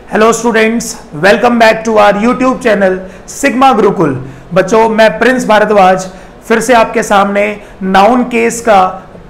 Hello students, welcome back to our YouTube channel Sigma Gurukul. बच्चों, मैं प्रिंस भारद्वाज फिर से आपके सामने नाउन केस का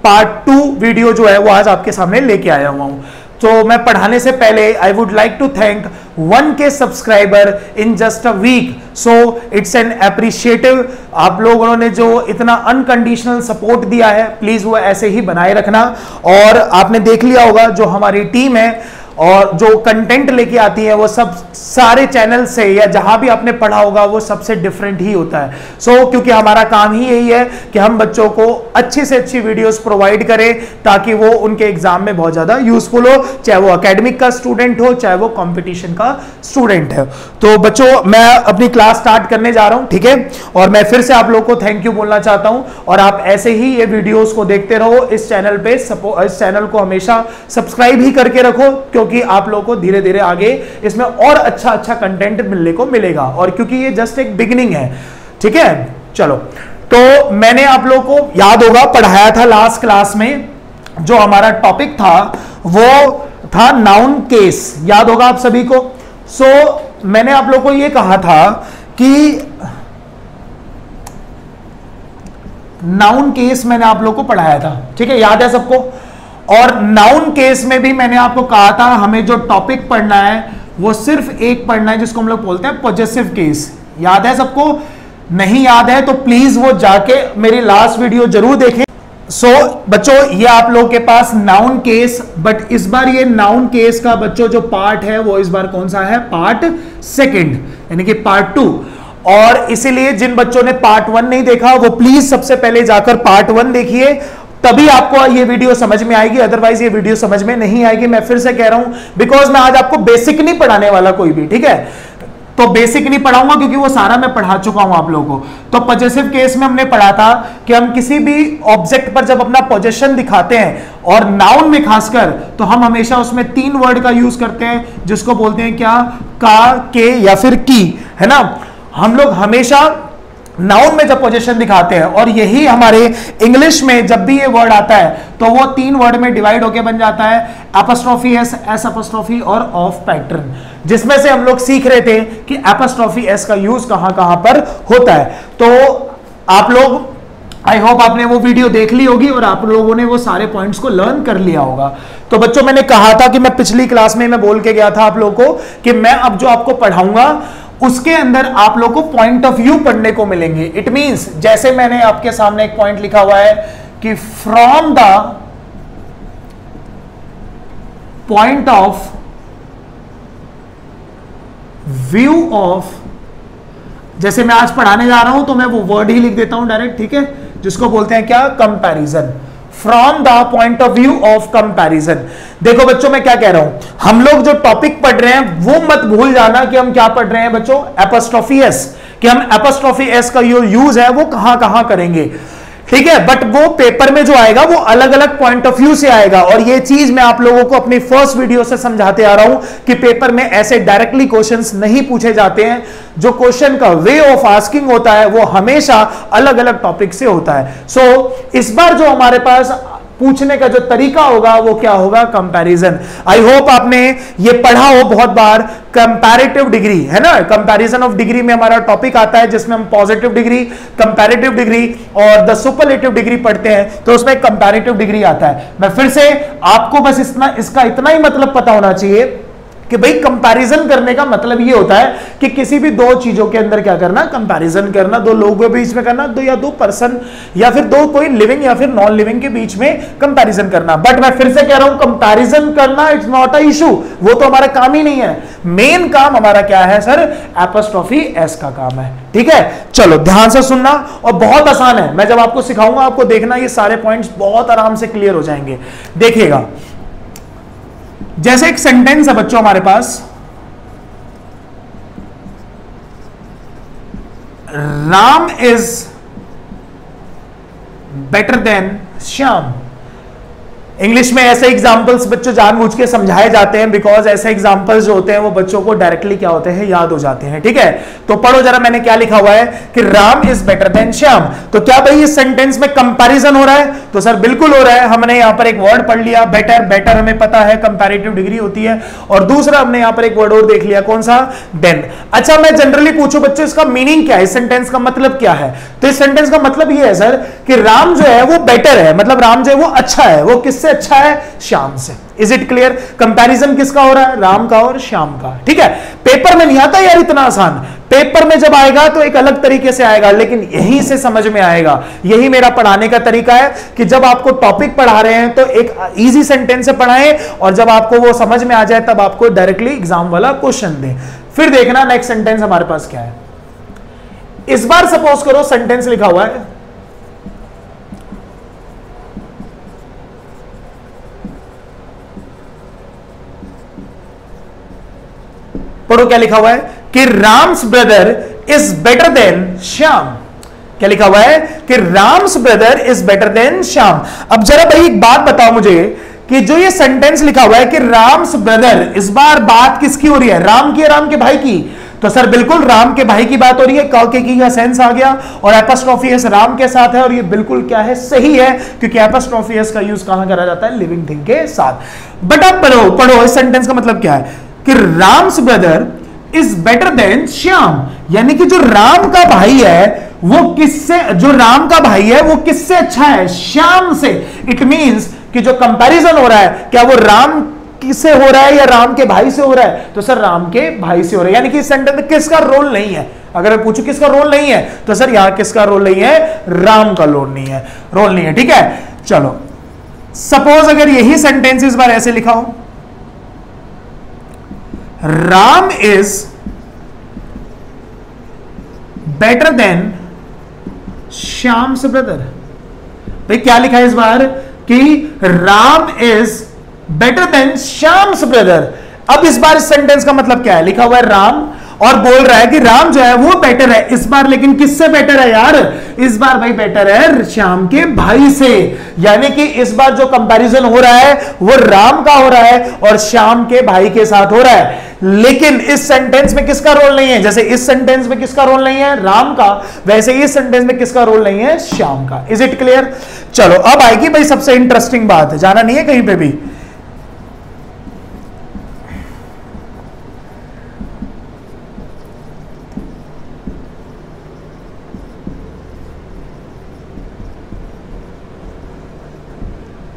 पार्ट 2 वीडियो जो है वो आज आपके सामने लेके आया हुआ हूं। तो मैं पढ़ाने से पहले I would like to thank 1K subscriber in just a week, so it's an appreciative. आप लोगों ने जो इतना अनकंडीशनल सपोर्ट दिया है, प्लीज वो ऐसे ही बनाए रखना। और आपने देख लिया होगा जो हमारी टीम है और जो कंटेंट लेके आती है वो सब सारे चैनल से या जहां भी आपने पढ़ा होगा वो सबसे डिफरेंट ही होता है। क्योंकि हमारा काम ही यही है कि हम बच्चों को अच्छी से अच्छी वीडियोस प्रोवाइड करें ताकि वो उनके एग्जाम में बहुत ज्यादा यूजफुल हो, चाहे वो एकेडमिक का स्टूडेंट हो चाहे वो कंपटीशन का स्टूडेंट है। तो बच्चों, मैं अपनी क्लास स्टार्ट करने जा रहा हूं, ठीक है। और मैं फिर से आप लोग को थैंक यू बोलना चाहता हूं और आप ऐसे ही ये वीडियोस को देखते रहो। इस चैनल पे इस चैनल को हमेशा सब्सक्राइब ही करके रखो, क्योंकि आप लोगों को धीरे धीरे आगे इसमें और अच्छा अच्छा कंटेंट मिलने को मिलेगा। और क्योंकि ये जस्ट एक बिगिनिंग है, ठीक है। चलो, तो मैंने आप लोगों को याद होगा पढ़ाया था लास्ट क्लास में, जो हमारा टॉपिक था वो था नाउन केस। याद होगा आप सभी को। मैंने आप लोगों को ये कहा था कि नाउन केस मैंने आप लोगों को पढ़ाया था, ठीक है, याद है सबको। और नाउन केस में भी मैंने आपको कहा था हमें जो टॉपिक पढ़ना है वो सिर्फ एक पढ़ना है, जिसको हम लोग बोलते हैं पॉजेसिव केस। याद है सबको? नहीं याद है तो प्लीज वो जाके मेरी लास्ट वीडियो जरूर देखें। बच्चों, ये आप लोगों के पास नाउन केस, बट इस बार ये नाउन केस का बच्चों जो पार्ट है वो इस बार कौन सा है? पार्ट सेकंड, यानी कि पार्ट 2। और इसीलिए जिन बच्चों ने पार्ट 1 नहीं देखा वो प्लीज सबसे पहले जाकर पार्ट 1 देखिए, तभी आपको ये वीडियो समझ में आएगी, अदरवाइज ये वीडियो समझ में नहीं आएगी। मैं फिर से कह रहा हूं, बिकॉज मैं आज आपको बेसिक नहीं पढ़ाने वाला कोई भी, ठीक है। तो बेसिक नहीं पढ़ाऊंगा क्योंकि वो सारा मैं पढ़ा चुका हूं आप लोगों को। तो पॉजेसिव केस में हमने पढ़ा था कि हम किसी भी ऑब्जेक्ट पर जब अपना पोजेशन दिखाते हैं, और नाउन में खासकर, तो हम हमेशा उसमें 3 वर्ड का यूज करते हैं, जिसको बोलते हैं क्या? का, के या फिर की, है ना। हम लोग हमेशा नाउन में जब पोजीशन दिखाते हैं, और यही हमारे इंग्लिश में जब भी ये वर्ड आता है तो वो 3 वर्ड में डिवाइड होके बन जाता है, एपोस्ट्रोफी एस, एस एपोस्ट्रोफी और ऑफ पैटर्न, जिसमें से हम लोग सीख रहे थे कि एपोस्ट्रोफी एस का यूज कहां कहां पर होता है। तो आप लोग, आई होप आपने वो वीडियो देख ली होगी और आप लोगों ने वो सारे पॉइंट्स को लर्न कर लिया होगा। तो बच्चों, मैंने कहा था कि मैं पिछली क्लास में मैं बोल के गया था आप लोगों को कि मैं अब जो आपको पढ़ाऊंगा उसके अंदर आप लोग को पॉइंट ऑफ व्यू पढ़ने को मिलेंगे। इट मींस, जैसे मैंने आपके सामने एक पॉइंट लिखा हुआ है कि from the point of view of, जैसे मैं आज पढ़ाने जा रहा हूं तो मैं वो वर्ड ही लिख देता हूं डायरेक्ट, ठीक है, जिसको बोलते हैं क्या? Comparison. From the point of view of comparison. देखो बच्चों, मैं क्या कह रहा हूं, हम लोग जो टॉपिक पढ़ रहे हैं वो मत भूल जाना कि हम क्या पढ़ रहे हैं बच्चों? एपोस्ट्रोफी एस, कि हम एपोस्ट्रोफी एस का जो यूज है वो कहां कहां करेंगे, ठीक है। बट वो पेपर में जो आएगा वो अलग अलग पॉइंट ऑफ व्यू से आएगा, और ये चीज मैं आप लोगों को अपनी फर्स्ट वीडियो से समझाते आ रहा हूं कि पेपर में ऐसे डायरेक्टली क्वेश्चंस नहीं पूछे जाते हैं। जो क्वेश्चन का वे ऑफ आस्किंग होता है वो हमेशा अलग अलग टॉपिक से होता है। इस बार जो हमारे पास पूछने का जो तरीका होगा वो क्या होगा? कंपैरिजन। आई होप आपने ये पढ़ा हो बहुत बार, कंपैरेटिव डिग्री, है ना। कंपैरिजन ऑफ डिग्री में हमारा टॉपिक आता है जिसमें हम पॉजिटिव डिग्री, कंपैरेटिव डिग्री और द सुपरलेटिव डिग्री पढ़ते हैं, तो उसमें कंपैरेटिव डिग्री आता है। मैं फिर से आपको बस इसका इतना ही मतलब पता होना चाहिए कि भाई कंपैरिजन करने का मतलब ये होता है कि किसी भी 2 चीजों के अंदर क्या करना? कंपैरिजन करना। 2 लोगों के बीच में करना, 2 पर्सन या फिर 2 कोई लिविंग या फिर नॉन लिविंग के बीच में कंपैरिजन करना। बट मैं फिर से कह रहा हूं, कंपैरिजन करना इट्स नॉट अ इशू, वो तो हमारा काम ही नहीं है। मेन काम हमारा क्या है सर? एपोस्ट्रोफी एस का काम है, ठीक है। चलो ध्यान से सुनना, और बहुत आसान है। मैं जब आपको सिखाऊंगा आपको देखना ये सारे पॉइंट्स बहुत आराम से क्लियर हो जाएंगे। देखिएगा, जैसे एक सेंटेंस है बच्चों हमारे पास, Ram is better than Shyam. English में ऐसे एग्जाम्पल्स बच्चों जानबूझ के समझाए जाते हैं, बिकॉज ऐसे एग्जाम्पल्स जो होते हैं वो बच्चों को डायरेक्टली क्या होते हैं, याद हो जाते हैं। ठीक है, तो पढ़ो जरा, मैंने क्या लिखा हुआ है कि Ram is better than Shyam. तो क्या भाई इस सेंटेंस में कंपैरिजन हो रहा है? तो सर बिल्कुल हो रहा है। हमने यहां पर एक वर्ड पढ़ लिया बेटर, बेटर हमें पता है कंपैरेटिव डिग्री होती है, और दूसरा हमने यहां पर एक वर्ड और देख लिया, कौन सा? देन। अच्छा, मैं जनरली पूछूं बच्चों इसका मीनिंग क्या है, इस सेंटेंस का मतलब क्या है? तो इस सेंटेंस का मतलब ये है सर कि राम जो है वो बेटर है, मतलब राम जो है वो अच्छा है। वो किससे अच्छा है? श्याम से। Is it clear? कंपैरिजन किसका हो रहा है? राम का और श्याम का। ठीक है, पेपर में नहीं आता यार इतना आसान, पेपर में जब आएगा तो एक अलग तरीके से आएगा, लेकिन यहीं से समझ में आएगा। यही मेरा पढ़ाने का तरीका है कि जब आपको टॉपिक पढ़ा रहे हैं तो एक इजी सेंटेंस से पढ़ाएं, और जब आपको वो समझ में आ जाए तब आपको डायरेक्टली एग्जाम वाला क्वेश्चन दें। फिर देखना नेक्स्ट सेंटेंस हमारे पास क्या है। इस बार सपोज करो सेंटेंस लिखा हुआ है, पढ़ो क्या लिखा हुआ है कि Ram's brother is better than Shyam. क्या लिखा हुआ है कि Ram's brother is better than Shyam. अब जरा भाई एक बात बताओ मुझे कि जो ये सेंटेंस लिखा हुआ है कि राम्स ब्रदर, इस बार बात किसकी हो रही है? राम की, राम के भाई की। तो सर बिल्कुल राम के भाई की बात हो रही है, कॉके की का सेंस आ गया, और एपोस्ट्रोफी एस राम के साथ है, और ये बिल्कुल क्या है, सही है, क्योंकि एपोस्ट्रोफी एस का यूज कहां करा जाता है? लिविंग थिंग के साथ। बट अब पढ़ो पढ़ो इस सेंटेंस का मतलब क्या है कि Ram's brother is better than Shyam, यानी कि जो राम का भाई है वो किससे, जो राम का भाई है वो किससे अच्छा है? श्याम से। इट मींस कि जो कंपैरिजन हो रहा है क्या वो राम किससे हो रहा है या राम के भाई से हो रहा है? तो सर राम के भाई से हो रहा है, यानी कि इस सेंटेंस में किसका रोल नहीं है? अगर मैं पूछूं किसका रोल नहीं है, तो सर यहां किसका रोल नहीं है? राम का रोल नहीं है, रोल नहीं है। ठीक है, चलो सपोज अगर यही सेंटेंस इस बार ऐसे लिखा हो, Ram is better then Shyam's brother. भाई क्या लिखा है इस बार कि Ram is better then Shyam's brother. अब इस बार इस सेंटेंस का मतलब क्या है? लिखा हुआ है राम और बोल रहा है कि राम जो है वो बेटर है इस बार, लेकिन किससे बेटर है यार? इस बार भाई बेटर है श्याम के भाई से, यानी कि इस बार जो कंपैरिजन हो रहा है वो राम का हो रहा है और श्याम के भाई के साथ हो रहा है। लेकिन इस सेंटेंस में किसका रोल नहीं है? जैसे इस सेंटेंस में किसका रोल नहीं है? राम का, वैसे इस सेंटेंस में किसका रोल नहीं है? श्याम का। Is it clear? चलो अब आएगी भाई सबसे इंटरेस्टिंग बात, जाना नहीं है कहीं पे भी।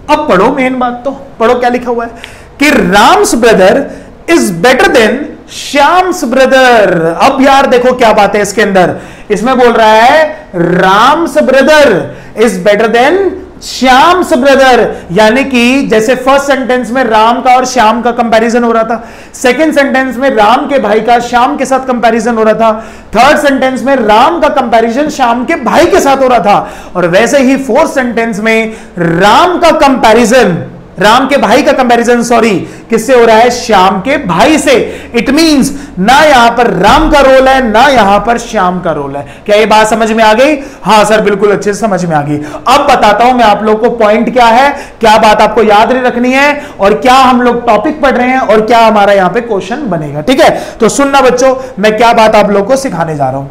अब पढ़ो मेन बात, तो पढ़ो क्या लिखा हुआ है कि Ram's brother is better then Shyam's brother. अब यार देखो क्या बात है इसके अंदर, इसमें बोल रहा है Ram's brother is better then Shyam's brother, यानी कि जैसे फर्स्ट सेंटेंस में राम का और श्याम का कंपैरिजन हो रहा था, सेकंड सेंटेंस में राम के भाई का श्याम के साथ कंपैरिजन हो रहा था, थर्ड सेंटेंस में राम का कंपैरिजन श्याम के भाई के साथ हो रहा था, और वैसे ही फोर्थ सेंटेंस में राम का कंपैरिजन, राम के भाई का कंपैरिजन सॉरी किससे हो रहा है? श्याम के भाई से। इट मींस ना यहां पर राम का रोल है ना यहां पर श्याम का रोल है। क्या ये बात समझ में आ गई? हाँ सर बिल्कुल अच्छे से समझ में आ गई। अब बताता हूं मैं आप लोग को पॉइंट क्या है, क्या बात आपको याद रखनी है, और क्या हम लोग टॉपिक पढ़ रहे हैं और क्या हमारा यहां पे क्वेश्चन बनेगा। ठीक है, तो सुनना बच्चों, मैं क्या बात आप लोग को सिखाने जा रहा हूं।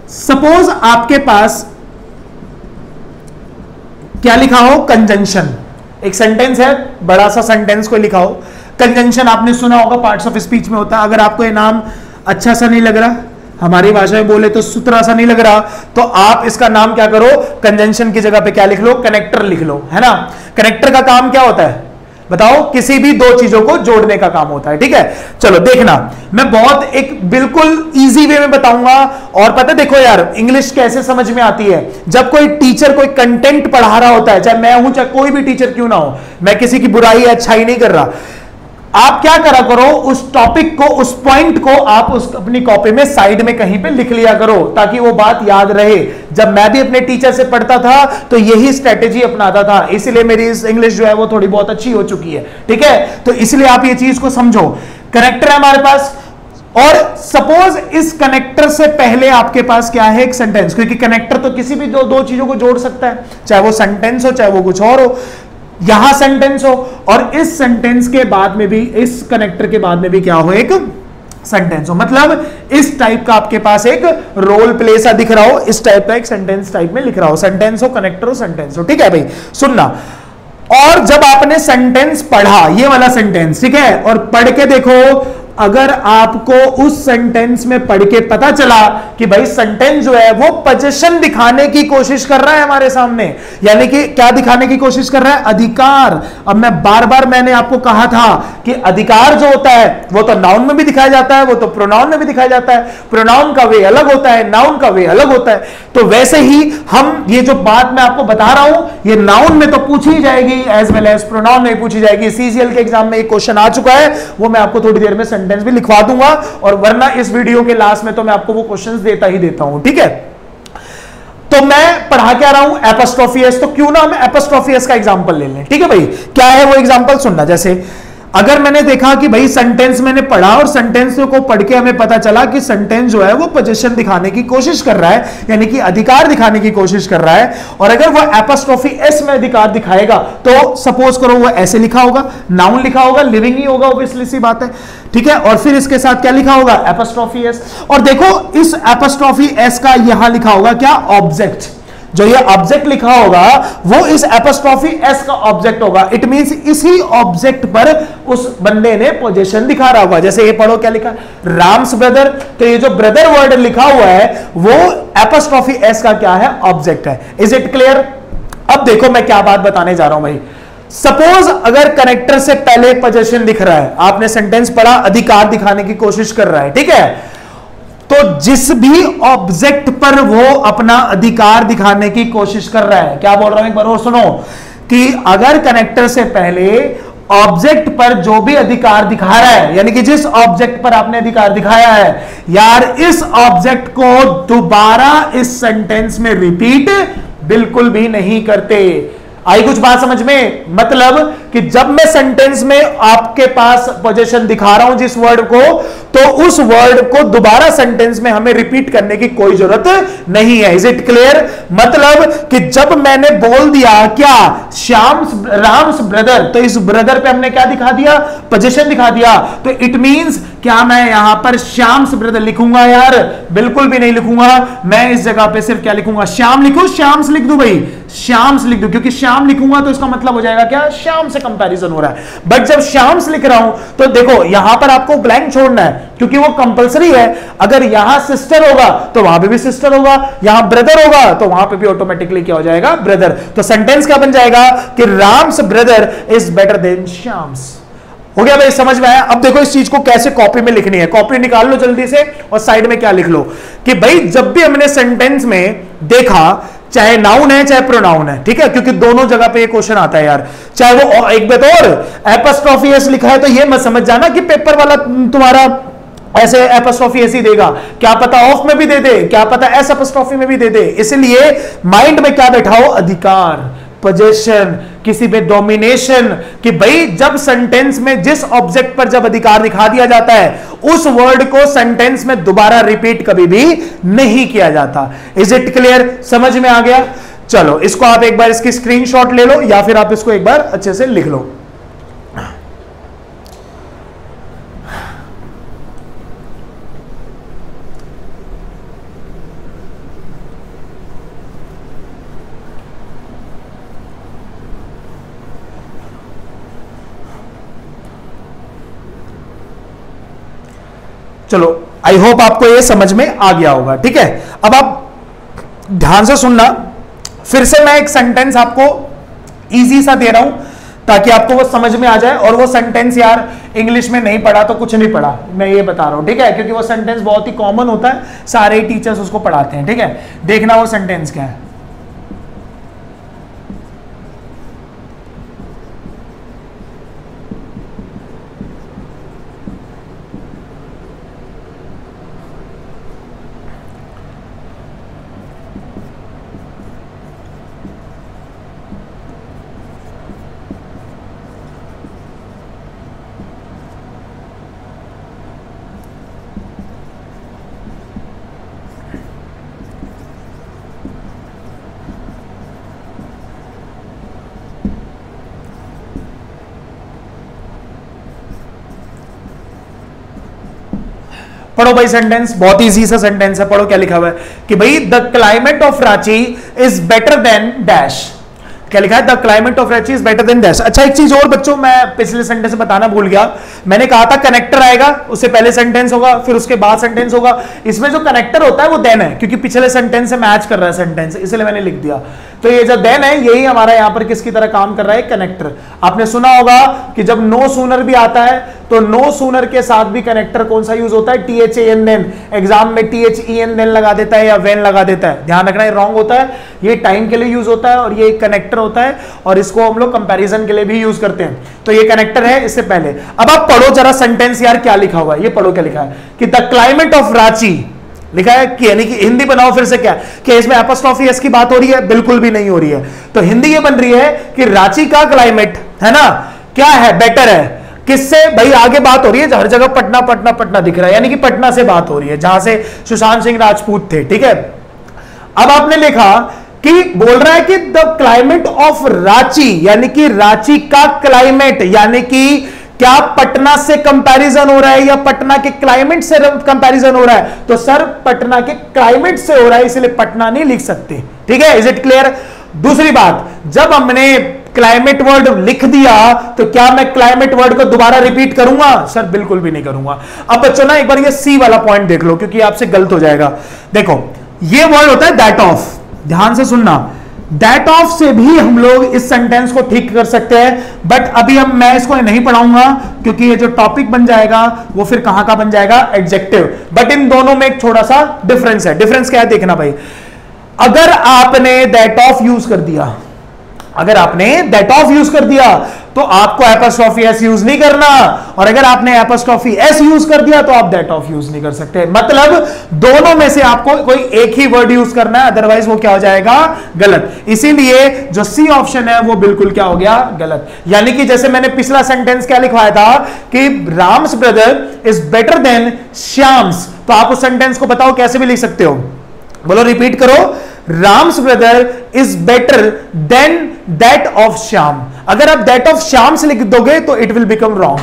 सपोज आपके पास क्या लिखा हो? कंजंक्शन। एक सेंटेंस है, बड़ा सा सेंटेंस को लिखा हो। कंजंक्शन आपने सुना होगा, पार्ट्स ऑफ स्पीच में होता है। अगर आपको ये नाम अच्छा सा नहीं लग रहा, हमारी भाषा में बोले तो सुथरा सा नहीं लग रहा, तो आप इसका नाम क्या करो? कंजंक्शन की जगह पे क्या लिख लो? कनेक्टर लिख लो, है ना। कनेक्टर का काम क्या होता है बताओ? किसी भी दो चीजों को जोड़ने का काम होता है। ठीक है, चलो देखना, मैं बहुत एक बिल्कुल इजी वे में बताऊंगा। और पता देखो यार इंग्लिश कैसे समझ में आती है, जब कोई टीचर कोई कंटेंट पढ़ा रहा होता है, चाहे मैं हूं चाहे कोई भी टीचर क्यों ना हो, मैं किसी की बुराई या अच्छाई नहीं कर रहा, आप क्या करा करो? उस टॉपिक को, उस पॉइंट को आप उस अपनी कॉपी में साइड में कहीं पे लिख लिया करो, ताकि वो बात याद रहे। जब मैं भी अपने टीचर से पढ़ता था तो यही स्ट्रेटेजी अपनाता था, इसलिए मेरी इंग्लिश जो है वो थोड़ी बहुत अच्छी हो चुकी है। ठीक है, तो इसलिए आप ये चीज को समझो। कनेक्टर है हमारे पास, और सपोज इस कनेक्टर से पहले आपके पास क्या है, एक सेंटेंस, क्योंकि कनेक्टर तो किसी भी दो चीजों को जोड़ सकता है, चाहे वो सेंटेंस हो चाहे वो कुछ और हो, यहां सेंटेंस हो और इस सेंटेंस के बाद में भी, इस कनेक्टर के बाद में भी क्या हो, एक सेंटेंस हो। मतलब इस टाइप का आपके पास एक रोल प्ले सा दिख रहा हो, इस टाइप का एक सेंटेंस टाइप में लिख रहा हो, सेंटेंस हो, कनेक्टर हो, सेंटेंस हो। ठीक है भाई, सुनना। और जब आपने सेंटेंस पढ़ा, ये वाला सेंटेंस, ठीक है, और पढ़ के देखो, अगर आपको उस सेंटेंस में पढ़ के पता चला कि भाई सेंटेंस जो है वो पोजीशन दिखाने की कोशिश कर रहा है हमारे सामने, यानी कि क्या दिखाने की कोशिश कर रहा है, अधिकार। अब मैं बार बार मैंने आपको कहा था कि अधिकार जो होता है वो तो नाउन में भी दिखाया जाता है, वो तो प्रोनाउन में भी दिखाया जाता है, प्रोनाउन का वे अलग होता है, नाउन का वे अलग होता है। तो वैसे ही हम ये जो बात मैं आपको बता रहा हूं, ये नाउन में तो पूछी जाएगी एज वेल एज प्रोनाउन में पूछी जाएगी। सीजीएल के एग्जाम में एक क्वेश्चन आ चुका है, वो मैं आपको थोड़ी देर में सेंटेंस भी लिखवा दूंगा, और वरना इस वीडियो के लास्ट में तो मैं आपको वो क्वेश्चंस देता ही देता हूं। ठीक है, तो मैं पढ़ा क्या रहा हूं, एपोस्ट्रोफी एस, तो क्यों ना हम एपोस्ट्रोफी एस का एग्जांपल ले लें। ठीक है भाई, क्या है वो एग्जांपल, सुनना। जैसे अगर मैंने देखा कि भाई सेंटेंस मैंने पढ़ा और सेंटेंस को पढ़ के हमें पता चला कि सेंटेंस जो है वो पोजीशन दिखाने की कोशिश कर रहा है, यानी कि अधिकार दिखाने की कोशिश कर रहा है, और अगर वो एपोस्ट्रोफी एस में अधिकार दिखाएगा तो सपोज करो वो ऐसे लिखा होगा, नाउन लिखा होगा, लिविंग ही होगा, ऑब्वियसली सी बात है। ठीक है, और फिर इसके साथ क्या लिखा होगा, एपोस्ट्रोफी एस। और देखो इस एपोस्ट्रोफी एस का यहां लिखा होगा क्या, ऑब्जेक्ट। जो ये ऑब्जेक्ट लिखा होगा वो इस एपोस्ट्रोफी एस का ऑब्जेक्ट होगा। इट मींस इसी ऑब्जेक्ट पर उस बंदे ने पोजीशन दिखा रहा होगा। जैसे ये पढ़ो, क्या लिखा, राम्स ब्रदर, तो ये जो ब्रदर वर्ड लिखा हुआ है वो एपोस्ट्रोफी एस का क्या है, ऑब्जेक्ट है। Is it clear? अब देखो मैं क्या बात बताने जा रहा हूं भाई। सपोज अगर कनेक्टर से पहले पोजीशन दिख रहा है, आपने सेंटेंस पढ़ा, अधिकार दिखाने की कोशिश कर रहा है, ठीक है, तो जिस भी ऑब्जेक्ट पर वो अपना अधिकार दिखाने की कोशिश कर रहा है, क्या बोल रहा हूं एक बार और सुनो, कि अगर कनेक्टर से पहले ऑब्जेक्ट पर जो भी अधिकार दिखा रहा है, यानी कि जिस ऑब्जेक्ट पर आपने अधिकार दिखाया है, यार इस ऑब्जेक्ट को दोबारा इस सेंटेंस में रिपीट बिल्कुल भी नहीं करते। आई कुछ बात समझ में? मतलब कि जब मैं सेंटेंस में आपके पास पोजीशन दिखा रहा हूं जिस वर्ड को, तो उस वर्ड को दोबारा सेंटेंस में हमें रिपीट करने की कोई जरूरत नहीं है। Is it clear? मतलब कि जब मैंने बोल दिया क्या, राम्स ब्रदर, तो इस ब्रदर पे हमने क्या दिखा दिया, पोजीशन दिखा दिया। तो इट मींस क्या मैं यहां पर श्याम्स ब्रदर लिखूंगा? यार बिल्कुल भी नहीं लिखूंगा। मैं इस जगह पे सिर्फ क्या लिखूंगा, श्याम लिखूं, श्याम्स लिख दूं भाई, श्याम्स लिख दूं, क्योंकि श्याम लिखूंगा तो इसका मतलब हो जाएगा क्या, श्याम से कंपैरिजन हो रहा है। बट जब श्याम्स लिख रहा हूं तो देखो यहां पर आपको ब्लैंक छोड़ना है, क्योंकि वो कंपलसरी है। अगर यहां सिस्टर होगा तो वहां पे भी सिस्टर होगा, यहां ब्रदर होगा तो वहां पे भी ऑटोमेटिकली क्या हो जाएगा, ब्रदर। तो सेंटेंस क्या बन जाएगा कि Ram's brother is better then Shyam's. हो गया भाई, समझ में आया? अब देखो इस चीज को कैसे कॉपी में लिखनी है, कॉपी निकाल लो जल्दी से और साइड में क्या लिख लो कि भाई जब भी हमने सेंटेंस में देखा, चाहे नाउन है चाहे प्रोनाउन है, ठीक है, क्योंकि दोनों जगह पे ये क्वेश्चन आता है यार, चाहे वो एक बात और एपोस्ट्रोफी एस लिखा है तो ये मत समझ जाना कि पेपर वाला तुम्हारा ऐसे एपोस्ट्रोफी एस ही देगा, क्या पता ऑफ में भी दे दे, क्या पता एस एपोस्ट्रोफी में भी दे दे। इसलिए माइंड में क्या बैठाओ, अधिकार, पोजीशन, किसी पे डोमिनेशन, कि भाई जब सेंटेंस में जिस ऑब्जेक्ट पर जब अधिकार दिखा दिया जाता है उस वर्ड को सेंटेंस में दोबारा रिपीट कभी भी नहीं किया जाता। Is it clear? समझ में आ गया? चलो इसको आप एक बार इसकी स्क्रीनशॉट ले लो या फिर आप इसको एक बार अच्छे से लिख लो। चलो आई होप आपको ये समझ में आ गया होगा। ठीक है, अब आप ध्यान से सुनना, फिर से मैं एक सेंटेंस आपको इजी सा दे रहा हूं ताकि आपको वो समझ में आ जाए। और वो सेंटेंस यार इंग्लिश में नहीं पढ़ा तो कुछ नहीं पढ़ा, मैं ये बता रहा हूं, ठीक है, क्योंकि वो सेंटेंस बहुत ही कॉमन होता है, सारे टीचर्स उसको पढ़ाते हैं। ठीक है, देखना वो सेंटेंस क्या है। पढ़ो भाई सेंटेंस, बहुत इजी सा सेंटेंस है, पढ़ो क्या लिखा हुआ है कि भाई the climate of Ranchi is better then dash. क्या लिखा है? The climate of Ranchi is better then dash. अच्छा एक चीज और बच्चों, मैं पिछले सेंटेंस में बताना भूल गया, मैंने कहा था कनेक्टर आएगा, उससे पहले सेंटेंस होगा, फिर उसके बाद सेंटेंस होगा। इसमें जो कनेक्टर होता है वो देन है, क्योंकि पिछले सेंटेंस से मैच कर रहा है सेंटेंस, इसलिए मैंने लिख दिया। तो ये जो देन है यही हमारा यहां पर किसकी तरह काम कर रहा है? कनेक्टर। आपने सुना होगा कि जब नो सूनर भी आता है तो नो सूनर के साथ भी कनेक्टर कौन सा यूज होता है? THAN than. एग्जाम में THEN देन लगा देता है या वेन लगा देता है, ध्यान रखना ये रॉन्ग होता है। ये टाइम के लिए यूज होता है और ये एक कनेक्टर होता है, और इसको हम लोग कंपैरिजन के लिए भी यूज करते हैं। तो ये कनेक्टर है इससे पहले। अब आप पढ़ो जरा सेंटेंस यार, क्या लिखा हुआ है ये पढ़ो। क्या लिखा है कि द क्लाइमेट ऑफ रांची लिखा है कि, यानी कि हिंदी बनाओ फिर से। क्या इसमें एपोस्ट्रोफी एस की बात हो रही है? बिल्कुल भी नहीं हो रही है। तो हिंदी ये बन रही है कि रांची का क्लाइमेट है ना क्या है? बेटर है। किससे भाई? आगे बात हो रही है, हर जगह पटना पटना पटना दिख रहा है, यानी कि पटना से बात हो रही है, जहां से सुशांत सिंह राजपूत थे। ठीक है, अब आपने लिखा कि बोल रहा है कि द क्लाइमेट ऑफ रांची, यानी कि रांची का क्लाइमेट, यानी कि क्या पटना से कंपैरिजन हो रहा है या पटना के क्लाइमेट से कंपैरिजन हो रहा है? तो सर पटना के क्लाइमेट से हो रहा है, इसलिए पटना नहीं लिख सकते। ठीक है, इज इट क्लियर? दूसरी बात, जब हमने क्लाइमेट वर्ड लिख दिया तो क्या मैं क्लाइमेट वर्ड को दोबारा रिपीट करूंगा? सर बिल्कुल भी नहीं करूंगा। अब बच्चों ना एक बार ये सी वाला पॉइंट देख लो, क्योंकि आपसे गलत हो जाएगा। देखो ये वर्ड होता है दैट ऑफ, ध्यान से सुनना। दैट ऑफ से भी हम लोग इस सेंटेंस को ठीक कर सकते हैं, बट अभी हम मैं इसको नहीं पढ़ाऊंगा, क्योंकि ये जो टॉपिक बन जाएगा वो फिर कहां का बन जाएगा? एडजेक्टिव। बट इन दोनों में एक थोड़ा सा डिफरेंस है। डिफरेंस क्या है देखना भाई। अगर आपने दैट ऑफ यूज कर दिया, अगर आपने दैट ऑफ यूज कर दिया तो आपको एपोस्ट्रोफी एस यूज नहीं करना, और अगर आपने एपोस्ट्रोफी एस यूज कर दिया तो आप दैट ऑफ यूज नहीं कर सकते। मतलब दोनों में से आपको कोई एक ही वर्ड यूज करना है, अदरवाइज वो क्या हो जाएगा? गलत। इसीलिए जो सी ऑप्शन है वो बिल्कुल क्या हो गया? गलत। यानी कि जैसे मैंने पिछला सेंटेंस क्या लिखवाया था कि Ram's brother is better then Shyam's, तो आप उस सेंटेंस को बताओ कैसे भी लिख सकते हो? बोलो, रिपीट करो। Ram's brother is better then that of Shyam. अगर आप दैट ऑफ श्याम से लिख दोगे तो इट विल बिकम रॉन्ग।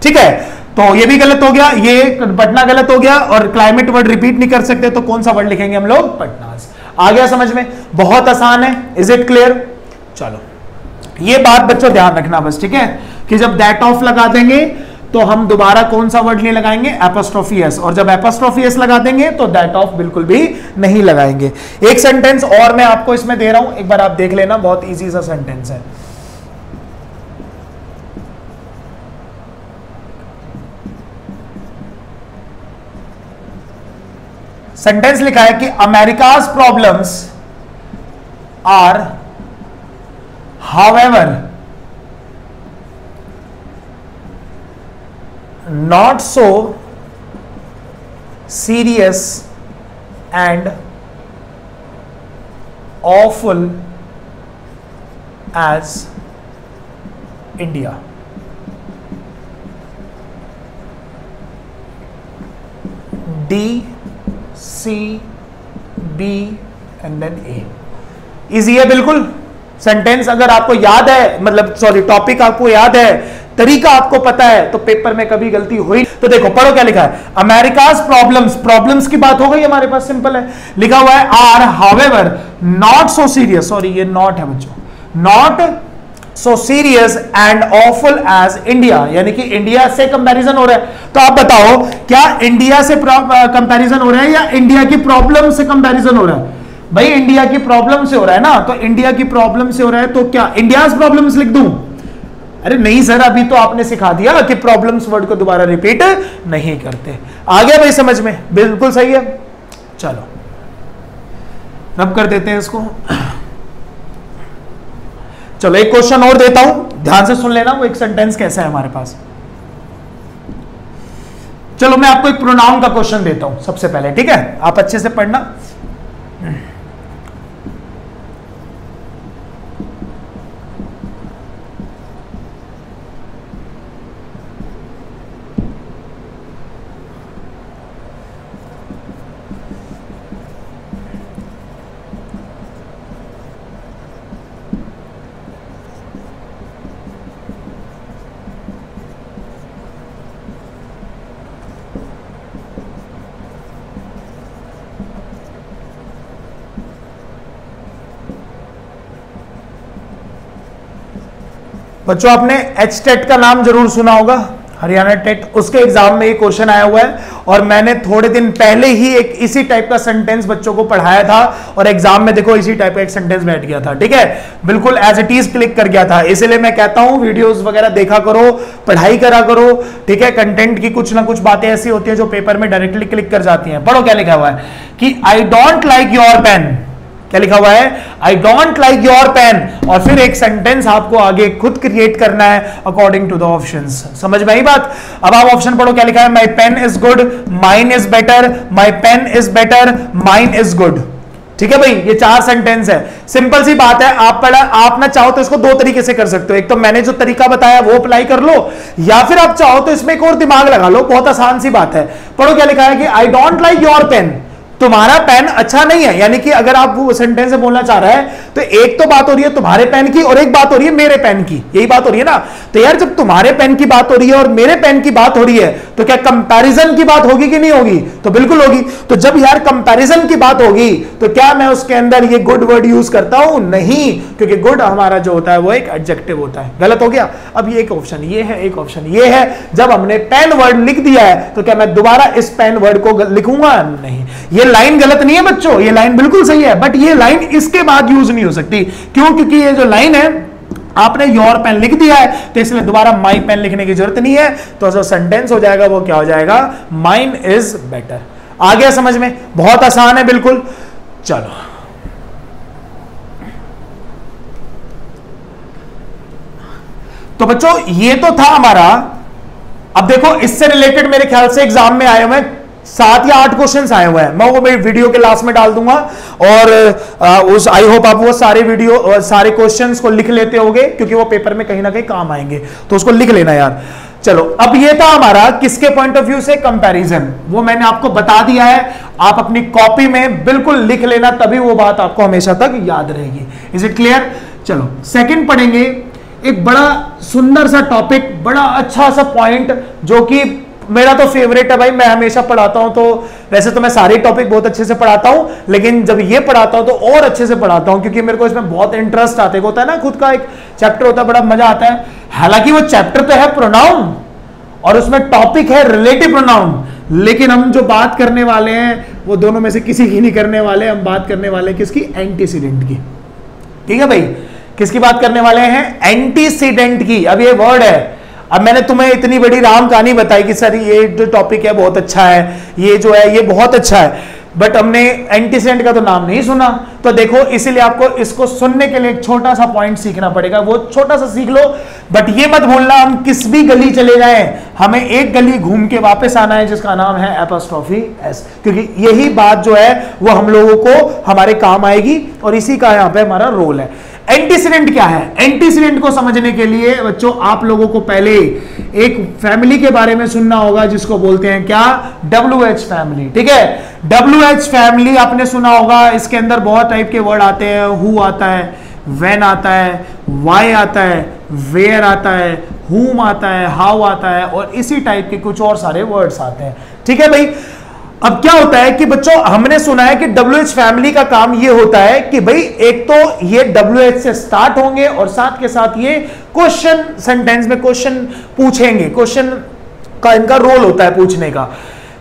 ठीक है, तो ये भी गलत हो गया, ये पटना गलत हो गया, और क्लाइमेट वर्ड रिपीट नहीं कर सकते, तो कौन सा वर्ड लिखेंगे हम लोग? पटना। आ गया समझ में? बहुत आसान है। Is it clear? चलो ये बात बच्चों ध्यान रखना बस, ठीक है, कि जब दैट ऑफ लगा देंगे तो हम दोबारा कौन सा वर्ड नहीं लगाएंगे? Apostrophe S. और जब एपोस्ट्रोफी एस लगा देंगे तो दैट ऑफ बिल्कुल भी नहीं लगाएंगे। एक सेंटेंस और मैं आपको इसमें दे रहा हूं, एक बार आप देख लेना, बहुत इजी सा सेंटेंस है। सेंटेंस लिखा है कि America's problems are however not so serious and awful as India. D, C, B and then A. Easy है बिल्कुल। सेंटेंस अगर आपको याद है, मतलब सॉरी टॉपिक आपको याद है, तरीका आपको पता है, तो पेपर में कभी गलती हुई। तो देखो पढ़ो क्या लिखा है। अमेरिकाज प्रॉब्लम्स, प्रॉब्लम्स की बात हो गई हमारे पास, सिंपल है। लिखा हुआ है are however not so serious, sorry ये नॉट है बच्चों, not so serious and awful as India, यानी कि इंडिया से कंपैरिजन हो रहा है। तो आप बताओ क्या इंडिया से कंपैरिजन हो रहा है या इंडिया की प्रॉब्लम से कंपैरिजन हो रहा है? भाई इंडिया की प्रॉब्लम से हो रहा है ना, तो इंडिया की प्रॉब्लम से हो रहा है तो क्या इंडियाज प्रॉब्लम्स लिख दूं? अरे नहीं सर, अभी तो आपने सिखा दिया कि प्रॉब्लम्स वर्ड को दोबारा रिपीट नहीं करते। आ गया भाई समझ में? बिल्कुल सही है। चलो रब कर देते हैं इसको। चलो एक क्वेश्चन और देता हूं, ध्यान से सुन लेना। वो एक सेंटेंस कैसा है हमारे पास। चलो मैं आपको एक प्रोनाउन का क्वेश्चन देता हूं सबसे पहले, ठीक है? आप अच्छे से पढ़ना। बच्चों आपने एच टेट का नाम जरूर सुना होगा, हरियाणा टेट, उसके एग्जाम में ये क्वेश्चन आया हुआ है और मैंने थोड़े दिन पहले ही एक इसी टाइप का सेंटेंस बच्चों को पढ़ाया था और एग्जाम में देखो इसी टाइप का एक सेंटेंस बैठ गया था, ठीक है, बिल्कुल एज इट इज क्लिक कर गया था। इसलिए मैं कहता हूं वीडियोस वगैरह देखा करो, पढ़ाई करा करो, ठीक है, कंटेंट की कुछ ना कुछ बातें ऐसी होती है जो पेपर में डायरेक्टली क्लिक कर जाती हैं। पढ़ो क्या लिखा हुआ है कि I don't like your pen, क्या लिखा हुआ है, I don't like your pen, और फिर एक सेंटेंस आपको आगे खुद क्रिएट करना है अकॉर्डिंग टू द ऑप्शंस। समझ में आई बात? अब आप ऑप्शन पढ़ो क्या लिखा है, my pen is good, mine is better, my pen is better, mine is good. ठीक है भाई, ये 4 सेंटेंस है, सिंपल सी बात है। आप ना चाहो तो इसको 2 तरीके से कर सकते हो, एक तो मैंने जो तरीका बताया वो अप्लाई कर लो, या फिर आप चाहो तो इसमें एक और दिमाग लगा लो, बहुत आसान सी बात है। पढ़ो क्या लिखा है कि I don't like your pen, तुम्हारा पेन अच्छा नहीं है, यानी कि अगर आप वो सेंटेंस से बोलना चाह रहा है तो एक तो बात हो रही है तुम्हारे पेन की और एक बात हो रही है मेरे पेन की, यही बात हो रही है ना। तो यार जब तुम्हारे पेन की बात हो रही है और मेरे पेन की बात हो रही है तो क्या कंपैरिजन की बात होगी कि नहीं होगी? तो बिल्कुल होगी। तो जब यार कंपैरिजन की बात होगी तो क्या मैं उसके अंदर ये गुड वर्ड यूज करता हूं? नहीं, क्योंकि गुड हमारा जो होता है वो एक एडजेक्टिव होता है। गलत हो गया। अब ये एक ऑप्शन ये है, एक ऑप्शन ये है, जब हमने पेन वर्ड लिख दिया है तो क्या मैं दोबारा इस पेन वर्ड को लिखूंगा? नहीं। ये लाइन गलत नहीं है बच्चों, ये लाइन बिल्कुल सही है, बट ये लाइन इसके बाद यूज नहीं हो सकती। क्यों? क्योंकि ये जो लाइन है आपने योर पेन लिख दिया है तो इसलिए दोबारा माई पेन लिखने की जरूरत नहीं है। तो जो सेंटेंस हो जाएगा वो क्या हो जाएगा? Mine is better. आ गया समझ में? बहुत आसान है बिल्कुल। चलो तो बच्चों ये तो था हमारा। अब देखो इससे रिलेटेड मेरे ख्याल से एग्जाम में आए हुए 7 या 8 क्वेश्चंस आए हुए हैं, मैं वो मेरी वीडियो के लास्ट में डाल दूंगा और उस आई होप आप वो सारे क्वेश्चंस को लिख लेते होगे क्योंकि वो पेपर में कहीं ना कहीं काम आएंगे, तो उसको लिख लेना यार। चलो अब ये था हमारा किसके पॉइंट ऑफ व्यू से? कंपैरिजन। वो मैंने आपको बता दिया है, आप अपनी कॉपी में बिल्कुल लिख लेना, तभी वो बात आपको हमेशा तक याद रहेगी। Is it clear? चलो सेकंड पढ़ेंगे, एक बड़ा सुंदर सा टॉपिक, बड़ा अच्छा सा पॉइंट जो कि मेरा तो फेवरेट है भाई, मैं हमेशा पढ़ाता हूं। तो वैसे तो मैं सारे टॉपिक बहुत अच्छे से पढ़ाता हूं, लेकिन जब ये पढ़ाता हूं तो और अच्छे से पढ़ाता हूं क्योंकि मेरे को इसमें बहुत इंटरेस्ट आता है। होता है ना, खुद का एक चैप्टर होता है, बड़ा मजा आता है। हालांकि वो चैप्टर तो है प्रोनाउन और उसमें टॉपिक है रिलेटिव प्रोनाउन, लेकिन हम जो बात करने वाले हैं वो दोनों में से किसी की नहीं करने वाले। हम बात करने वाले हैं किसकी? एंटीसीडेंट की। ठीक है भाई, किसकी बात करने वाले हैं? एंटीसीडेंट की। अब ये वर्ड है, अब मैंने तुम्हें इतनी बड़ी राम कहानी बताई कि सर ये जो टॉपिक है बहुत अच्छा है, ये जो है ये बहुत अच्छा है, बट हमने एंटीसीडेंट का तो नाम नहीं सुना। तो देखो इसीलिए आपको इसको सुनने के लिए एक छोटा सा पॉइंट सीखना पड़ेगा, वो छोटा सा सीख लो। बट ये मत भूलना हम किस भी गली चले जाएं, हमें एक गली घूम के वापस आना है जिसका नाम है एपॉस्ट्रोफी एस, क्योंकि यही बात जो है वो हम लोगों को हमारे काम आएगी और इसी का यहाँ पे हमारा रोल है। एंटीसीडेंट क्या है? एंटीसीडेंट को समझने के लिए बच्चों आप लोगों को पहले एक फैमिली के बारे में सुनना होगा जिसको बोलते हैं क्या? WH family. ठीक है, WH फैमिली आपने सुना होगा। इसके अंदर बहुत टाइप के वर्ड आते हैं, हु आता है, व्हेन आता है, व्हाई आता है, वेयर आता है, हुम आता है, हाउ आता है और इसी टाइप के कुछ और सारे वर्ड्स आते हैं। ठीक है भाई, अब क्या होता है कि बच्चों हमने सुना है कि WH फैमिली का काम ये होता है कि भाई एक तो ये WH से स्टार्ट होंगे और साथ के साथ ये क्वेश्चन सेंटेंस में क्वेश्चन पूछेंगे, क्वेश्चन का इनका रोल होता है पूछने का।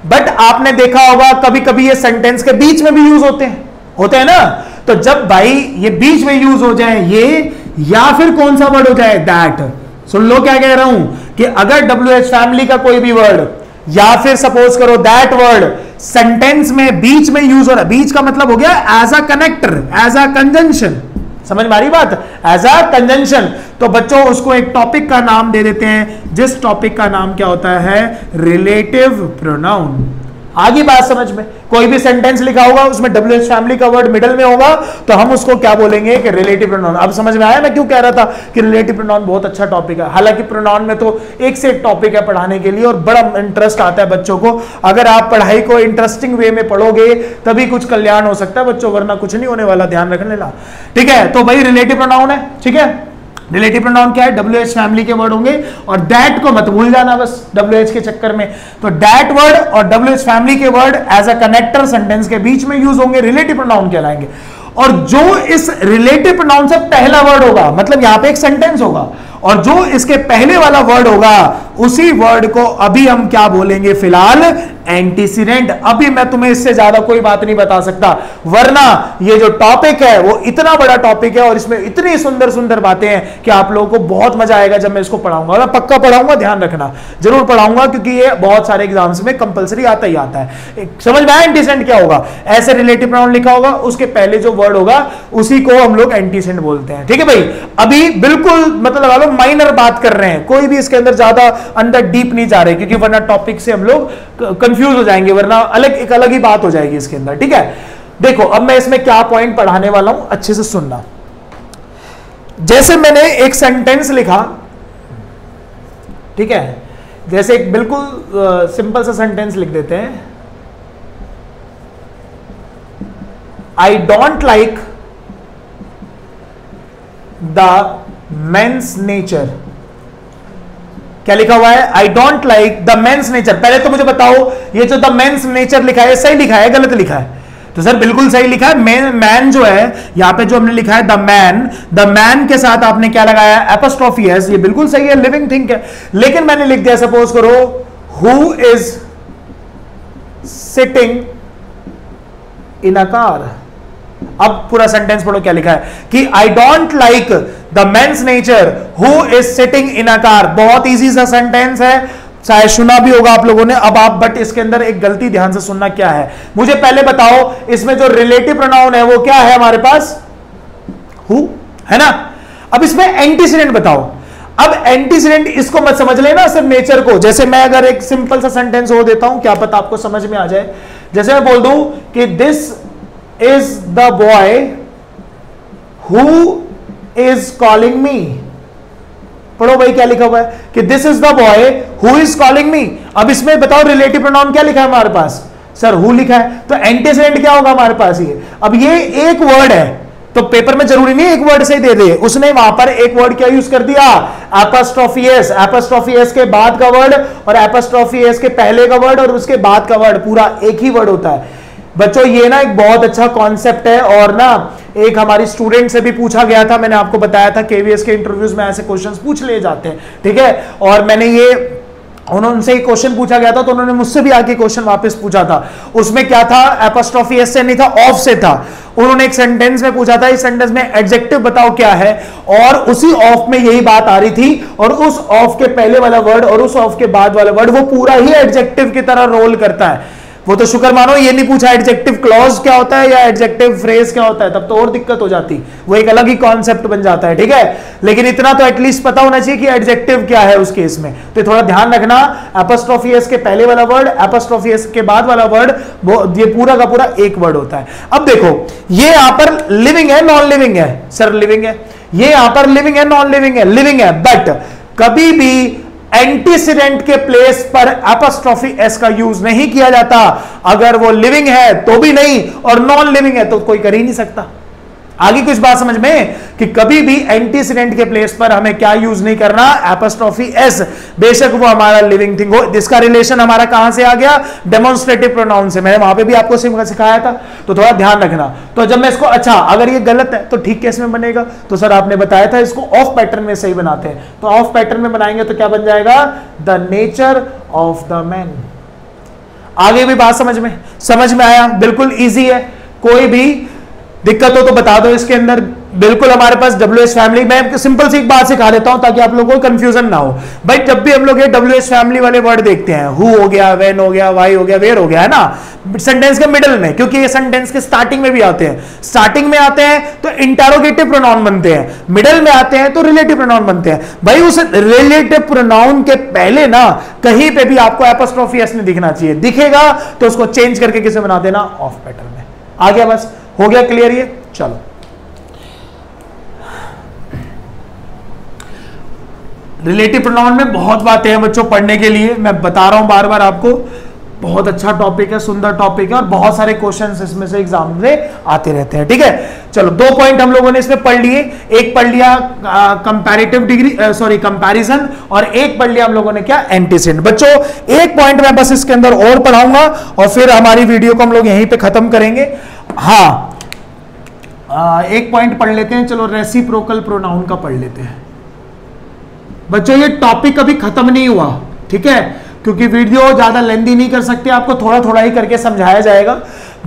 बट आपने देखा होगा कभी कभी ये सेंटेंस के बीच में भी यूज होते हैं ना। तो जब भाई ये बीच में यूज हो जाए ये, या फिर कौन सा वर्ड हो जाए? दैट। सुन लो क्या कह रहा हूं कि अगर WH फैमिली का कोई भी वर्ड या फिर सपोज करो दैट वर्ड सेंटेंस में बीच में यूज हो रहा है, बीच का मतलब हो गया as a connector, as a conjunction. समझ में आ रही बात? As a conjunction. तो बच्चों उसको एक टॉपिक का नाम दे देते हैं, जिस टॉपिक का नाम क्या होता है? Relative pronoun. आगे बात समझ में? कोई भी सेंटेंस लिखा होगा उसमें WH फैमिली का वर्ड मिडल में होगा तो हम उसको क्या बोलेंगे? कि रिलेटिव प्रोनाउन। अब समझ में आया मैं क्यों कह रहा था कि रिलेटिव प्रोनाउन बहुत अच्छा टॉपिक है? हालांकि प्रोनाउन में तो एक से एक टॉपिक है पढ़ाने के लिए और बड़ा इंटरेस्ट आता है बच्चों को। अगर आप पढ़ाई को इंटरेस्टिंग वे में पढ़ोगे तभी कुछ कल्याण हो सकता है बच्चों, वरना कुछ नहीं होने वाला, ध्यान रखने ला। ठीक है, तो भाई रिलेटिव प्रोनाउन है। ठीक है, रिलेटिव प्रोनाउन क्या है? WH फैमिली के वर्ड होंगे और दैट को मत भूल जाना बस WH के चक्कर में। तो दैट वर्ड और WH फैमिली के word as a connector sentence के बीच में यूज होंगे, रिलेटिव प्रोनाउन कहलाएंगे। और जो इस रिलेटिव प्रोनाउन से पहला वर्ड होगा, मतलब यहां पे एक सेंटेंस होगा और जो इसके पहले वाला वर्ड होगा उसी वर्ड को अभी हम क्या बोलेंगे फिलहाल, एंटीसीडेंट। अभी मैं तुम्हें इससे ज्यादा कोई बात नहीं बता सकता, वरना ये जो टॉपिक है वो इतना बड़ा टॉपिक है और इसमें इतनी सुंदर सुंदर बातें हैं कि आप लोगों को बहुत मजा आएगा जब मैं इसको पढ़ाऊंगा। मैं पक्का पढ़ाऊंगा, ध्यान रखना, जरूर पढ़ाऊंगा, क्योंकि ये बहुत सारे एग्जाम्स में कंपलसरी आता ही आता है। समझ में आया एंटीसेडेंट क्या होगा? ऐसे रिलेटिव प्रोनाउन लिखा होगा, उसके पहले जो वर्ड होगा उसी को हम लोग एंटीसेडेंट बोलते हैं। ठीक है भाई, अभी बिल्कुल मतलब लगा लो माइनर बात कर रहे हैं, कोई भी इसके अंदर ज्यादा अंदर डीप नहीं जा रहे, क्योंकि वरना टॉपिक से हम लोग कंफ्यूज हो जाएंगे, वरना एक अलग ही बात हो जाएगी इसके अंदर। ठीक है, देखो अब मैं इसमें क्या पॉइंट पढ़ाने वाला हूं, अच्छे से सुनना। जैसे मैंने एक सेंटेंस लिखा, ठीक है, जैसे एक बिल्कुल सिंपल सा सेंटेंस लिख देते हैं, I don't like the men's nature. क्या लिखा हुआ है? I don't like the men's nature. पहले तो मुझे बताओ, ये जो द मेंस नेचर लिखा है सही लिखा है गलत लिखा है? तो सर बिल्कुल सही लिखा है। मैन जो है यहां पे जो हमने लिखा है द मैन के साथ आपने क्या लगाया? Apostrophe S. ये बिल्कुल सही है, लिविंग थिंग है। लेकिन मैंने लिख दिया, सपोज करो, who is sitting in a car. अब पूरा सेंटेंस पढ़ो क्या लिखा है कि I don't like the men's nature who is sitting in a car. बहुत इजी सा सेंटेंस है, शायद सुना भी होगा आप लोगों ने। अब आप बट इसके अंदर एक गलती ध्यान से सुनना क्या है, मुझे पहले बताओ, इसमें जो रिलेटिव प्रोनाउन है वो क्या है हमारे पास? हु है ना। अब इसमें एंटीसीडेंट बताओ। अब एंटीसीडेंट इसको मत समझ लेना सिर्फ नेचर को। जैसे मैं अगर एक सिंपल सा सेंटेंस हो देता हूं, क्या पता आपको समझ में आ जाए। जैसे मैं बोल दूं कि this is the boy who is calling me। पढ़ो भाई क्या लिखा हुआ है कि this is the boy who is calling me। अब इसमें बताओ रिलेटिव प्रोनाउन क्या लिखा है हमारे पास? सर who लिखा है, तो एंटीसीडेंट क्या होगा हमारे पास? ये अब ये एक वर्ड है, तो पेपर में जरूरी नहीं एक वर्ड से ही दे दे, उसने वहां पर एक वर्ड क्या यूज कर दिया? Apostrophe S. एपोस्ट्रोफी एस के बाद का वर्ड और एपोस्ट्रोफी एस के पहले का वर्ड और उसके बाद का वर्ड पूरा एक ही वर्ड होता है। बच्चों ये ना एक बहुत अच्छा कॉन्सेप्ट है, और ना एक हमारी स्टूडेंट से भी पूछा गया था, मैंने आपको बताया था केवीएस के इंटरव्यूज में ऐसे क्वेश्चंस पूछ लिए जाते हैं। ठीक है, और मैंने ये उनसे ही क्वेश्चन पूछा गया था, तो उन्होंने मुझसे भी आके क्वेश्चन वापस पूछा था। उसमें क्या था? एपोस्ट्रोफी एस से नहीं था, ऑफ से था। उन्होंने एक सेंटेंस में पूछा था, इस सेंटेंस में एडजेक्टिव बताओ क्या है, और उसी ऑफ में यही बात आ रही थी, और उस ऑफ के पहले वाला वर्ड और उस ऑफ के बाद वाला वर्ड वो पूरा ही एडजेक्टिव की तरह रोल करता है। वो तो शुक्र मानो ये नहीं पूछा एडजेक्टिव क्लॉज क्या होता है या एडजेक्टिव फ्रेज क्या होता है, तब तो और दिक्कत हो जाती, वो एक अलग ही कॉन्सेप्ट बन जाता है। ठीक है, लेकिन इतना तो एटलीस्ट पता होना चाहिए कि एडजेक्टिव क्या है उस केस में, तो थोड़ा ध्यान रखना। एपोस्ट्रोफी एस के पहले वाला वर्ड, एपोस्ट्रोफी एस के बाद वाला वर्ड, वो ये पूरा का पूरा एक वर्ड होता है। अब देखो ये यहां पर लिविंग है नॉन लिविंग है? सर लिविंग है। ये यहां पर लिविंग है नॉन लिविंग है? लिविंग है, बट कभी भी एंटीसीडेंट के प्लेस पर एपोस्ट्रोफी एस का यूज नहीं किया जाता। अगर वो लिविंग है तो भी नहीं, और नॉन लिविंग है तो कोई कर ही नहीं सकता। आगे कुछ बात समझ में कि कभी भी एंटीसीडेंट के प्लेस पर हमें क्या यूज नहीं करना? एपोस्ट्रोफी एस, बेशक वो हमारा लिविंग थिंग हो। इसका रिलेशन हमारा कहां से आ गया? डेमोन्स्ट्रेटिव प्रोनाउन से। मैंने वहां पे भी आपको सिखाया था, तो थोड़ा ध्यान रखना। तो जब मैं इसको, अच्छा अगर ये गलत है तो ठीक केस में बनेगा, तो सर आपने बताया था इसको ऑफ पैटर्न में सही बनाते हैं, तो ऑफ पैटर्न में बनाएंगे तो क्या बन जाएगा? The nature of the man. आगे भी बात समझ में आया? बिल्कुल ईजी है, कोई भी दिक्कत हो तो बता दो। इसके अंदर बिल्कुल हमारे पास WH फैमिली, मैं सिंपल सी एक बात सिखा देता हूं ताकि आप लोगों को कंफ्यूजन ना हो। भाई जब भी हम लोग ये WH फैमिली वाले वर्ड देखते हैं, हु हो गया, व्हेन हो गया, व्हाई हो गया, वेयर हो गया, है ना, सेंटेंस के मिडिल में, क्योंकि ये सेंटेंस के स्टार्टिंग में भी आते हैं। स्टार्टिंग में आते हैं तो इंटरोगेटिव प्रोनाउन बनते हैं, मिडिल में आते हैं तो रिलेटिव प्रोनाउन बनते हैं। भाई उस रिलेटिव प्रोनाउन के पहले ना कहीं पे भी आपको एपोस्ट्रोफी एस नहीं दिखना चाहिए, दिखेगा तो उसको चेंज करके किसे बना देना? ऑफ पैटर्न में। आ गया, बस हो गया क्लियर ये? चलो रिलेटिव प्रोनाउन में बहुत बातें हैं बच्चों पढ़ने के लिए, मैं बता रहा हूं बार बार आपको, बहुत अच्छा टॉपिक है, सुंदर टॉपिक है, और बहुत सारे क्वेश्चंस इसमें से एग्जाम में आते रहते हैं। ठीक है, चलो 2 पॉइंट हम लोगों ने इसमें पढ़ लिए। एक पढ़ लिया कंपैरेटिव डिग्री, सॉरी कंपैरिजन, और एक पढ़ लिया हम लोगों ने क्या? एंटीसीडेंट। बच्चों एक पॉइंट मैं बस इसके अंदर और पढ़ाऊंगा और फिर हमारी वीडियो को हम लोग यहीं पे खत्म करेंगे। हाँ, एक पॉइंट पढ़ लेते हैं, चलो रेसिप्रोकल प्रोनाउन का पढ़ लेते हैं। बच्चों ये टॉपिक कभी खत्म नहीं हुआ, ठीक है, क्योंकि वीडियो ज्यादा लेंथी नहीं कर सकते, आपको थोड़ा थोड़ा ही करके समझाया जाएगा,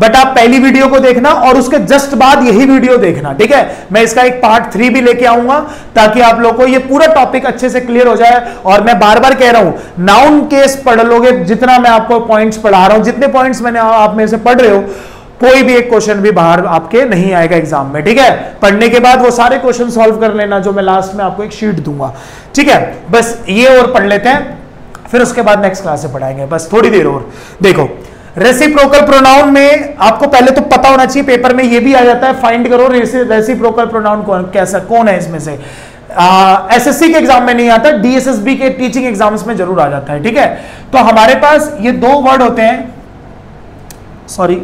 बट आप पहली वीडियो को देखना और उसके जस्ट बाद यही वीडियो देखना, ठीक है। मैं इसका एक पार्ट 3 भी लेके आऊंगा ताकि आप लोगों को ये पूरा टॉपिक अच्छे से क्लियर हो जाए। और मैं बार बार कह रहा हूं, नाउन केस पढ़ लोगे, जितना मैं आपको पॉइंट्स पढ़ा रहा हूं, जितने पॉइंट्स मैंने आप में से पढ़ रहे हो, कोई भी एक क्वेश्चन भी बाहर आपके नहीं आएगा एग्जाम में, ठीक है। पढ़ने के बाद वो सारे क्वेश्चन सॉल्व कर लेना, जो मैं लास्ट में आपको एक शीट दूंगा, ठीक है। बस ये और पढ़ लेते हैं, फिर उसके बाद नेक्स्ट क्लास से पढ़ाएंगे, बस थोड़ी देर और। देखो रेसिप्रोकल प्रोनाउन में आपको पहले तो पता होना चाहिए, पेपर में ये भी आ जाता है, फाइंड करो रेसिप्रोकल प्रोनाउन कौन है इसमें से। एसएससी के एग्जाम में नहीं आता, डीएसएसबी के टीचिंग एग्जाम्स में जरूर आ जाता है, ठीक है। तो हमारे पास ये दो वर्ड होते हैं, सॉरी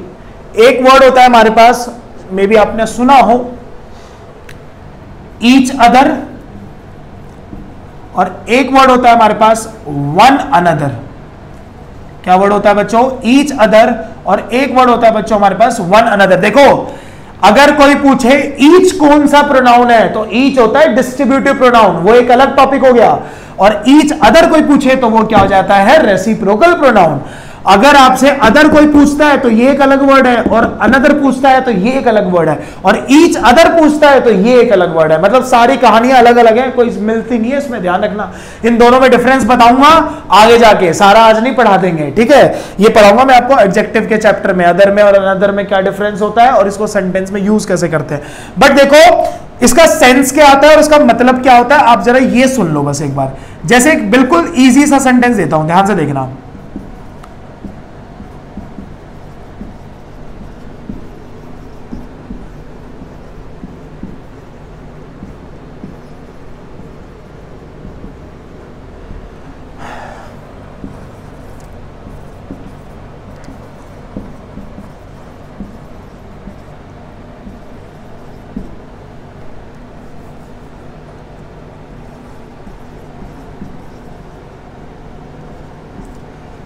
एक वर्ड होता है हमारे पास, मे बी आपने सुना हो, ईच अदर, और एक वर्ड होता है हमारे पास वन अनदर। क्या वर्ड होता है बच्चों? ईच अदर, और एक वर्ड होता है बच्चों हमारे पास वन अनदर। देखो अगर कोई पूछे ईच कौन सा प्रोनाउन है, तो ईच होता है डिस्ट्रीब्यूटिव प्रोनाउन, वो एक अलग टॉपिक हो गया, और ईच अदर कोई पूछे तो वो क्या हो जाता है? Reciprocal pronoun. अगर आपसे अदर कोई पूछता है तो ये एक अलग वर्ड है, और अनदर पूछता है तो ये एक अलग वर्ड है, और ईच अदर पूछता है तो ये एक अलग वर्ड है। मतलब सारी कहानियां अलग अलग है, कोई मिलती नहीं है, इसमें ध्यान रखना। इन दोनों में डिफरेंस बताऊंगा आगे जाके, सारा आज नहीं पढ़ा देंगे, ठीक है। ये पढ़ाऊंगा मैं आपको एडजेक्टिव के चैप्टर में, अदर में और अनदर में क्या डिफरेंस होता है और इसको सेंटेंस में यूज कैसे करते हैं। बट देखो इसका सेंस क्या आता है और इसका मतलब क्या होता है, आप जरा ये सुन लो बस एक बार। जैसे एक बिल्कुल ईजी सा सेंटेंस देता हूं, ध्यान से देखना।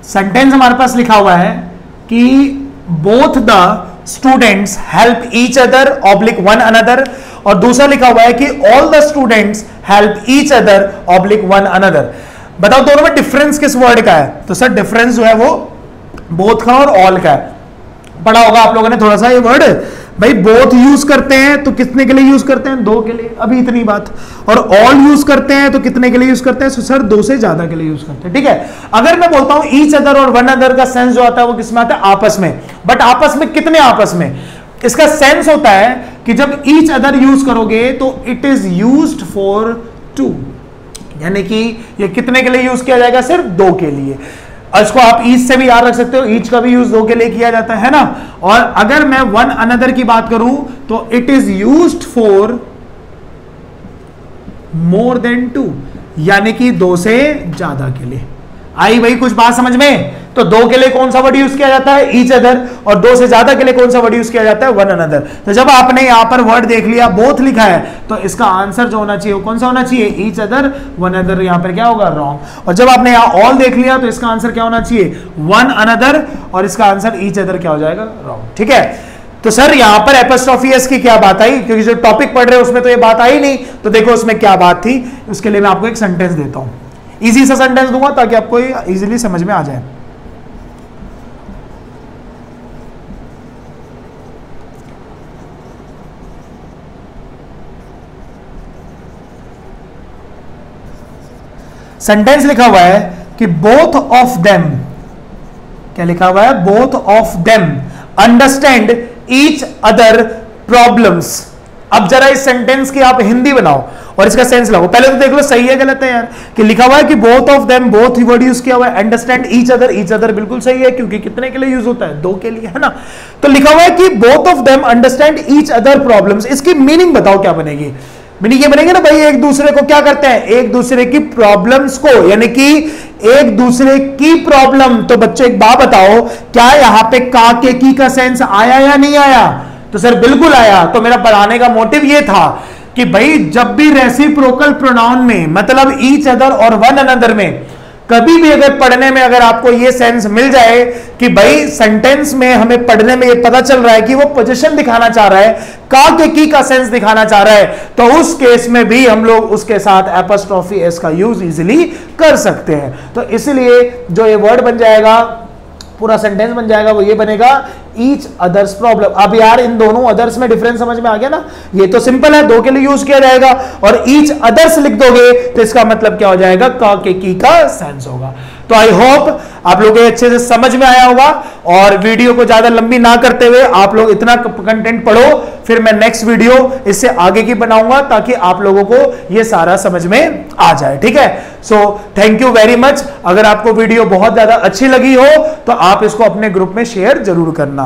सेंटेंस हमारे पास लिखा हुआ है कि both the students help each other oblique one another, और दूसरा लिखा हुआ है कि all the students help each other oblique one another. बताओ दोनों में डिफरेंस किस वर्ड का है? तो सर डिफरेंस जो है वो बोथ का और ऑल का है। पढ़ा होगा आप लोगों ने थोड़ा सा ये वर्ड, भाई बोथ यूज करते हैं तो कितने के लिए यूज करते हैं? दो के लिए, अभी इतनी बात। और ऑल यूज करते हैं तो कितने के लिए यूज करते हैं? सर दो से ज्यादा के लिए यूज करते हैं, ठीक है। अगर मैं बोलता हूं ईच अदर और वन अदर का सेंस जो आता है वो किसमें आता है? आपस में। बट आपस में कितने आपस में? इसका सेंस होता है कि जब ईच अदर यूज करोगे तो it is used for two, यानी कि ये कितने के लिए यूज किया जाएगा? सिर्फ दो के लिए। इसको आप ईच से भी याद रख सकते हो, ईच का भी यूज दो के लिए किया जाता है ना। और अगर मैं वन अनदर की बात करूं तो it is used for more than two, यानी कि दो से ज्यादा के लिए। आई भाई कुछ बात समझ में? तो दो के लिए कौन सा वर्ड यूज किया जाता है? ईच अदर, और दो से ज्यादा के लिए कौन सा वर्ड यूज किया जाता है? One another. तो जब आपने यहां पर वर्ड देख लिया बोथ लिखा है, तो इसका आंसर जो होना चाहिए वो कौन सा होना चाहिए? Each other, one other. यहां पर क्या होगा? रॉन्ग। और जब आपने यहां ऑल देख लिया तो इसका आंसर क्या होना चाहिए? वन अनदर, और इसका आंसर ईच अदर क्या हो जाएगा? रॉन्ग, ठीक है। तो सर यहां पर एपोस्ट्रोफी एस की क्या बात आई? क्योंकि जो टॉपिक पढ़ रहे हैं उसमें तो ये बात आई नहीं, तो देखो उसमें क्या बात थी, उसके लिए मैं आपको एक सेंटेंस देता हूं, इजी सा सेंटेंस दूंगा ताकि आपको इजीली समझ में आ जाए। सेंटेंस लिखा हुआ है कि बोथ ऑफ देम, क्या लिखा हुआ है? Both of them understand each other problems. अब जरा इस सेंटेंस की आप हिंदी बनाओ और इसका सेंस लगाओ। पहले तो देख लो सही है गलत है यार, कि लिखा हुआ है कि both of them, both he word use किया हुआ है। अंडरस्टैंड ईच अदर बिल्कुल सही है, क्योंकि कितने के लिए यूज होता है? दो के लिए, है ना। तो लिखा हुआ है कि both of them understand each other problems. इसकी मीनिंग बताओ क्या बनेगी? मीनिंग ये बनेगी ना भाई, एक दूसरे को क्या करते हैं? एक दूसरे की प्रॉब्लम्स को, यानी कि एक दूसरे की प्रॉब्लम। तो बच्चों एक बात बताओ, क्या यहां पे का के की का सेंस आया या नहीं आया? तो सर बिल्कुल आया। तो मेरा पढ़ाने का मोटिव ये था कि भाई जब भी रेसिप्रोकल प्रोनाउन में, मतलब ईच अदर और वन अनदर में कभी भी अगर पढ़ने में अगर आपको ये सेंस मिल जाए कि भाई सेंटेंस में हमें पढ़ने में ये पता चल रहा है कि वो पोजीशन दिखाना चाह रहा है, का के की का सेंस दिखाना चाह रहा है, तो उस केस में भी हम लोग उसके साथ एपोस्ट्रोफी एस का यूज इजीली कर सकते हैं। तो इसलिए जो ये वर्ड बन जाएगा, पूरा सेंटेंस बन जाएगा, वो ये बनेगा ईच अदर्स प्रॉब्लम। अब यार इन दोनों अदर्स में डिफरेंस समझ में आ गया ना, ये तो सिंपल है, दो के लिए यूज किया जाएगा, और ईच अदर्स लिख दोगे तो इसका मतलब क्या हो जाएगा, का के की का सेंस होगा। तो आई होप आप लोगों को अच्छे से समझ में आया होगा, और वीडियो को ज्यादा लंबी ना करते हुए आप लोग इतना कंटेंट पढ़ो, फिर मैं नेक्स्ट वीडियो इससे आगे की बनाऊंगा ताकि आप लोगों को ये सारा समझ में आ जाए, ठीक है। So thank you very much. अगर आपको वीडियो बहुत ज्यादा अच्छी लगी हो तो आप इसको अपने ग्रुप में शेयर जरूर करना।